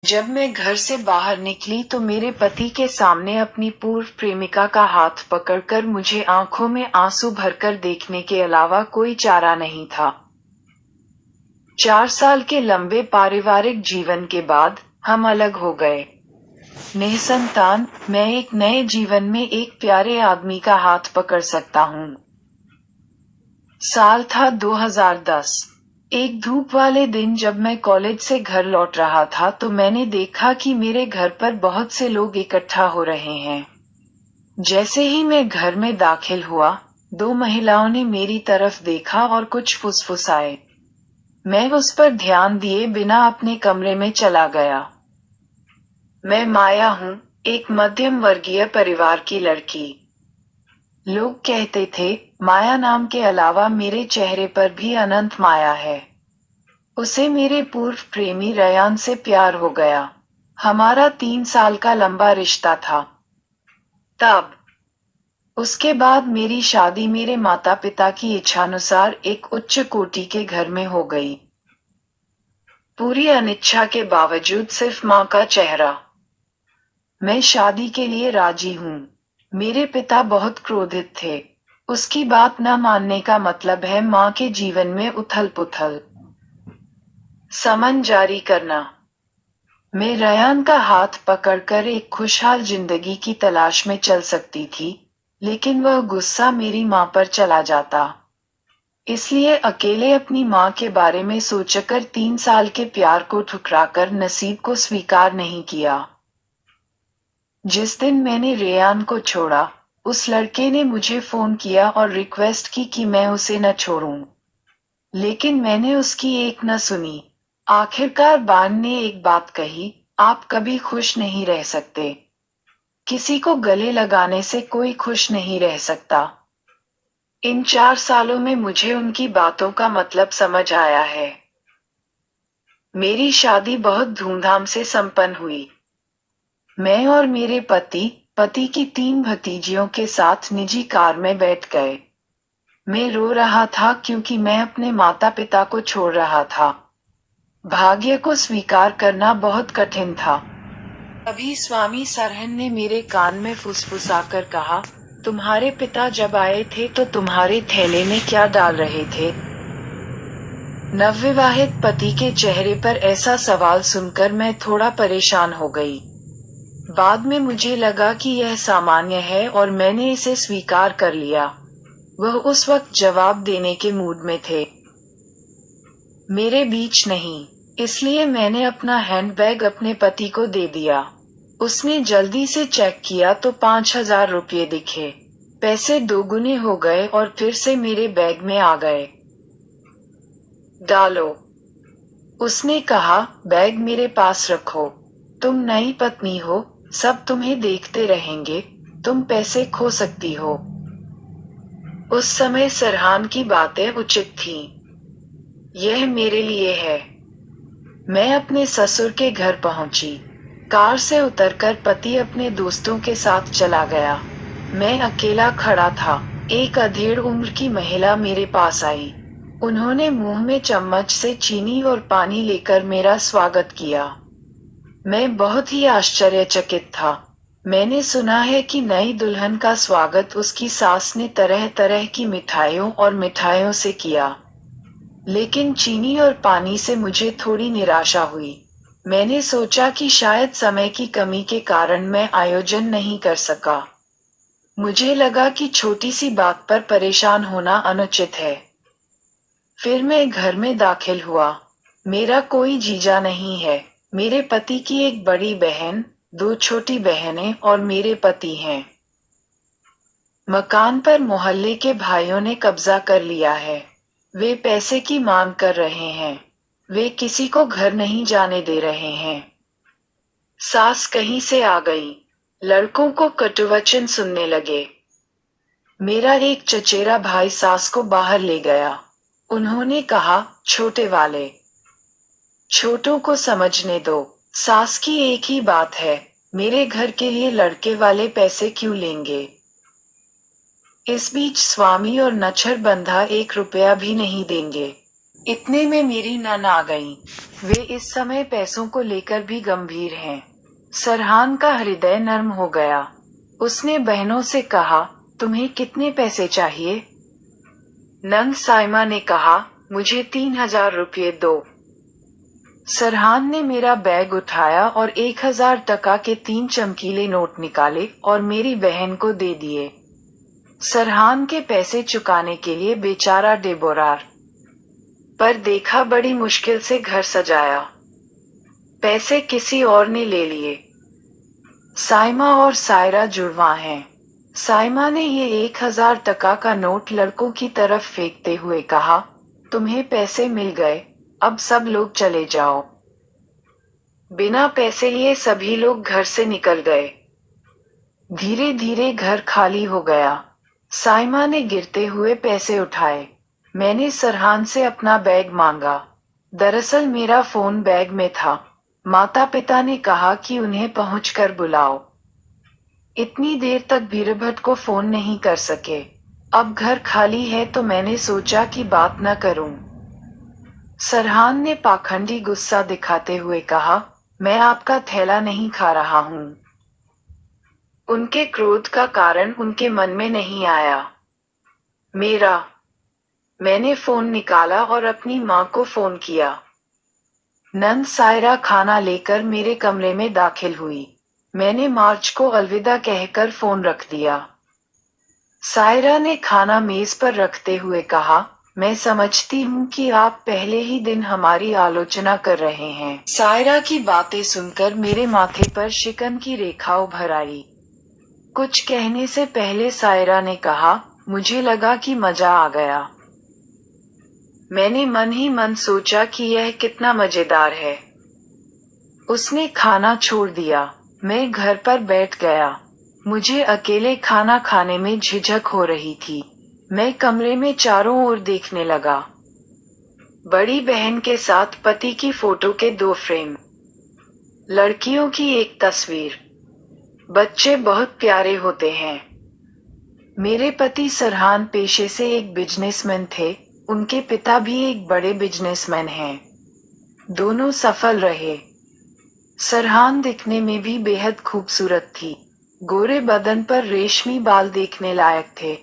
जब मैं घर से बाहर निकली तो मेरे पति के सामने अपनी पूर्व प्रेमिका का हाथ पकड़कर मुझे आंखों में आंसू भरकर देखने के अलावा कोई चारा नहीं था। 4 साल के लंबे पारिवारिक जीवन के बाद हम अलग हो गए। निसंतान, मैं एक नए जीवन में एक प्यारे आदमी का हाथ पकड़ सकता हूँ। साल था 2010। एक धूप वाले दिन जब मैं कॉलेज से घर लौट रहा था तो मैंने देखा कि मेरे घर पर बहुत से लोग इकट्ठा हो रहे हैं। जैसे ही मैं घर में दाखिल हुआ, 2 महिलाओं ने मेरी तरफ देखा और कुछ फुसफुसाए। मैं उस पर ध्यान दिए बिना अपने कमरे में चला गया। मैं माया हूँ, एक मध्यम वर्गीय परिवार की लड़की। लोग कहते थे, माया नाम के अलावा मेरे चेहरे पर भी अनंत माया है। उसे मेरे पूर्व प्रेमी रयान से प्यार हो गया। हमारा 3 साल का लंबा रिश्ता था। तब उसके बाद मेरी शादी मेरे माता पिता की इच्छानुसार एक उच्च कोटि के घर में हो गई। पूरी अनिच्छा के बावजूद सिर्फ माँ का चेहरा। मैं शादी के लिए राजी हूँ। मेरे पिता बहुत क्रोधित थे। उसकी बात न मानने का मतलब है माँ के जीवन में उथल पुथल। समन जारी करना। मैं रयान का हाथ पकड़कर एक खुशहाल जिंदगी की तलाश में चल सकती थी, लेकिन वह गुस्सा मेरी माँ पर चला जाता। इसलिए अकेले अपनी माँ के बारे में सोचकर 3 साल के प्यार को ठुकराकर नसीब को स्वीकार नहीं किया। जिस दिन मैंने रेयान को छोड़ा, उस लड़के ने मुझे फोन किया और रिक्वेस्ट की कि मैं उसे न छोड़ूं। लेकिन मैंने उसकी एक न सुनी। आखिरकार बान ने एक बात कही, आप कभी खुश नहीं रह सकते। किसी को गले लगाने से कोई खुश नहीं रह सकता। इन 4 सालों में मुझे उनकी बातों का मतलब समझ आया है। मेरी शादी बहुत धूमधाम से संपन्न हुई। मैं और मेरे पति की 3 भतीजियों के साथ निजी कार में बैठ गए। मैं रो रहा था क्योंकि मैं अपने माता पिता को छोड़ रहा था। भाग्य को स्वीकार करना बहुत कठिन था। अभी स्वामी सरहन ने मेरे कान में फुसफुसाकर कहा, तुम्हारे पिता जब आए थे तो तुम्हारे थैले में क्या डाल रहे थे? नवविवाहित पति के चेहरे पर ऐसा सवाल सुनकर मैं थोड़ा परेशान हो गई। बाद में मुझे लगा कि यह सामान्य है और मैंने इसे स्वीकार कर लिया। वह उस वक्त जवाब देने के मूड में थे। मेरे बीच नहीं, इसलिए मैंने अपना हैंडबैग अपने पति को दे दिया। उसने जल्दी से चेक किया तो 5,000 रुपये दिखे। पैसे दोगुने हो गए और फिर से मेरे बैग में आ गए। डालो, उसने कहा, बैग मेरे पास रखो। तुम नई पत्नी हो, सब तुम्हें देखते रहेंगे, तुम पैसे खो सकती हो। उस समय सरहान की बातें उचित थीं। यह मेरे लिए है। मैं अपने ससुर के घर पहुंची। कार से उतरकर पति अपने दोस्तों के साथ चला गया। मैं अकेला खड़ा था। एक अधेड़ उम्र की महिला मेरे पास आई। उन्होंने मुंह में चम्मच से चीनी और पानी लेकर मेरा स्वागत किया। मैं बहुत ही आश्चर्यचकित था। मैंने सुना है कि नई दुल्हन का स्वागत उसकी सास ने तरह तरह की मिठाइयों और मिठाइयों से किया। लेकिन चीनी और पानी से मुझे थोड़ी निराशा हुई। मैंने सोचा कि शायद समय की कमी के कारण मैं आयोजन नहीं कर सका। मुझे लगा कि छोटी सी बात पर परेशान होना अनुचित है। फिर मैं घर में दाखिल हुआ। मेरा कोई जीजा नहीं है। मेरे पति की एक बड़ी बहन, 2 छोटी बहनें और मेरे पति हैं। मकान पर मोहल्ले के भाइयों ने कब्जा कर लिया है। वे पैसे की मांग कर रहे हैं। वे किसी को घर नहीं जाने दे रहे हैं। सास कहीं से आ गई। लड़कों को कटुवचन सुनने लगे। मेरा एक चचेरा भाई सास को बाहर ले गया। उन्होंने कहा, छोटे वाले, छोटों को समझने दो। सास की एक ही बात है, मेरे घर के लिए लड़के वाले पैसे क्यों लेंगे? इस बीच स्वामी और नच्छर बंधा 1 रुपया भी नहीं देंगे। इतने में मेरी नन आ गई। वे इस समय पैसों को लेकर भी गंभीर हैं। सरहान का हृदय नर्म हो गया। उसने बहनों से कहा, तुम्हें कितने पैसे चाहिए? नन साइमा ने कहा, मुझे 3,000 रुपये दो। सरहान ने मेरा बैग उठाया और 1,000 टका के 3 चमकीले नोट निकाले और मेरी बहन को दे दिए। सरहान के पैसे चुकाने के लिए बेचारा डेबोरार पर देखा बड़ी मुश्किल से घर सजाया। पैसे किसी और ने ले लिए। साइमा और सायरा जुड़वा हैं। साइमा ने ये 1,000 टका का नोट लड़कों की तरफ फेंकते हुए कहा, तुम्हें पैसे मिल गए, अब सब लोग चले जाओ। बिना पैसे लिए सभी लोग घर से निकल गए। धीरे धीरे घर खाली हो गया। साइमा ने गिरते हुए पैसे उठाए। मैंने सरहान से अपना बैग मांगा। दरअसल मेरा फोन बैग में था। माता पिता ने कहा कि उन्हें पहुंचकर बुलाओ। इतनी देर तक बीरबट को फोन नहीं कर सके। अब घर खाली है तो मैंने सोचा कि बात न करूं। सरहान ने पाखंडी गुस्सा दिखाते हुए कहा, मैं आपका थैला नहीं खा रहा हूं। उनके क्रोध का कारण उनके मन में नहीं आया। मैंने फोन निकाला और अपनी माँ को फोन किया। नन सायरा खाना लेकर मेरे कमरे में दाखिल हुई। मैंने मार्च को अलविदा कहकर फोन रख दिया। सायरा ने खाना मेज पर रखते हुए कहा, मैं समझती हूँ कि आप पहले ही दिन हमारी आलोचना कर रहे हैं। सायरा की बातें सुनकर मेरे माथे पर शिकन की रेखा उभर आई। कुछ कहने से पहले सायरा ने कहा, मुझे लगा कि मजा आ गया। मैंने मन ही मन सोचा कि यह कितना मजेदार है। उसने खाना छोड़ दिया। मैं घर पर बैठ गया। मुझे अकेले खाना खाने में झिझक हो रही थी। मैं कमरे में चारों ओर देखने लगा। बड़ी बहन के साथ पति की फोटो के 2 फ्रेम, लड़कियों की एक तस्वीर। बच्चे बहुत प्यारे होते हैं। मेरे पति सरहान पेशे से एक बिजनेसमैन थे। उनके पिता भी एक बड़े बिजनेसमैन हैं। दोनों सफल रहे। सरहान दिखने में भी बेहद खूबसूरत थी। गोरे बदन पर रेशमी बाल देखने लायक थे।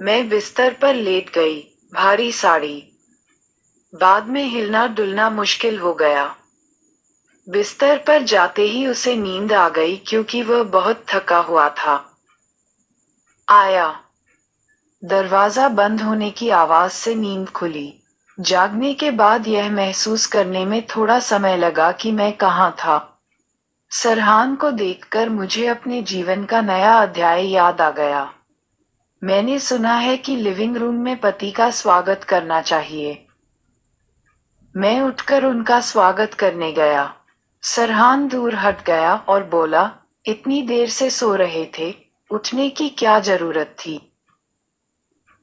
मैं बिस्तर पर लेट गई। भारी साड़ी। बाद में हिलना डुलना मुश्किल हो गया। बिस्तर पर जाते ही उसे नींद आ गई क्योंकि वह बहुत थका हुआ था। आया। दरवाजा बंद होने की आवाज से नींद खुली। जागने के बाद यह महसूस करने में थोड़ा समय लगा कि मैं कहाँ था। सरहान को देखकर मुझे अपने जीवन का नया अध्याय याद आ गया। मैंने सुना है कि लिविंग रूम में पति का स्वागत करना चाहिए। मैं उठकर उनका स्वागत करने गया। सरहान दूर हट गया और बोला, इतनी देर से सो रहे थे, उठने की क्या जरूरत थी?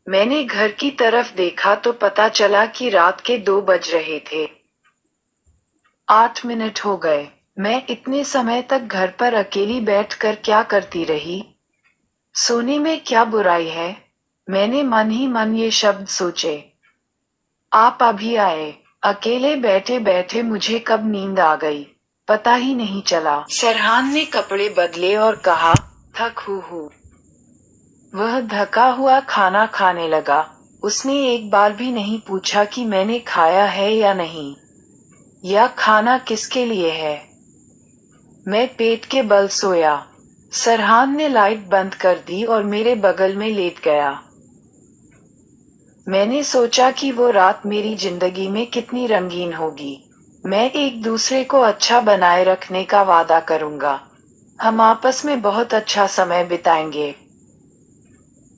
मैंने घर की तरफ देखा तो पता चला कि रात के 2 बज रहे थे। 8 मिनट हो गए। मैं इतने समय तक घर पर अकेली बैठकर क्या करती रही? सोने में क्या बुराई है? मैंने मन ही मन ये शब्द सोचे। आप अभी आए। अकेले बैठे बैठे मुझे कब नींद आ गई, पता ही नहीं चला। सरहान ने कपड़े बदले और कहा, थक हूँ। वह धका हुआ खाना खाने लगा। उसने एक बार भी नहीं पूछा कि मैंने खाया है या नहीं, या खाना किसके लिए है। मैं पेट के बल सोया। सरहान ने लाइट बंद कर दी और मेरे बगल में लेट गया। मैंने सोचा कि वो रात मेरी जिंदगी में कितनी रंगीन होगी। मैं एक दूसरे को अच्छा बनाए रखने का वादा करूंगा। हम आपस में बहुत अच्छा समय बिताएंगे।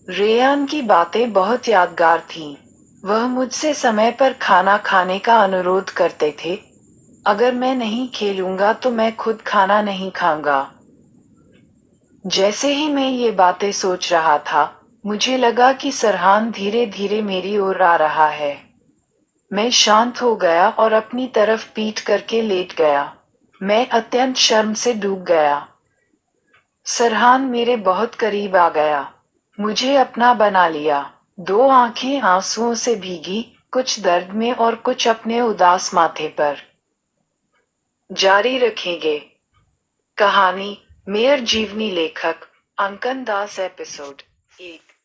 रेयान की बातें बहुत यादगार थीं। वह मुझसे समय पर खाना खाने का अनुरोध करते थे। अगर मैं नहीं खेलूंगा तो मैं खुद खाना नहीं खाऊंगा। जैसे ही मैं ये बातें सोच रहा था, मुझे लगा कि सरहान धीरे धीरे मेरी ओर आ रहा है। मैं शांत हो गया और अपनी तरफ पीठ करके लेट गया। मैं अत्यंत शर्म से डूब गया। सरहान मेरे बहुत करीब आ गया। मुझे अपना बना लिया। 2 आंखें आंसुओं से भीगी, कुछ दर्द में और कुछ अपने उदास माथे पर। जारी रखेंगे कहानी। मेयर जीवनी। लेखक अंकन दास। एपिसोड 1।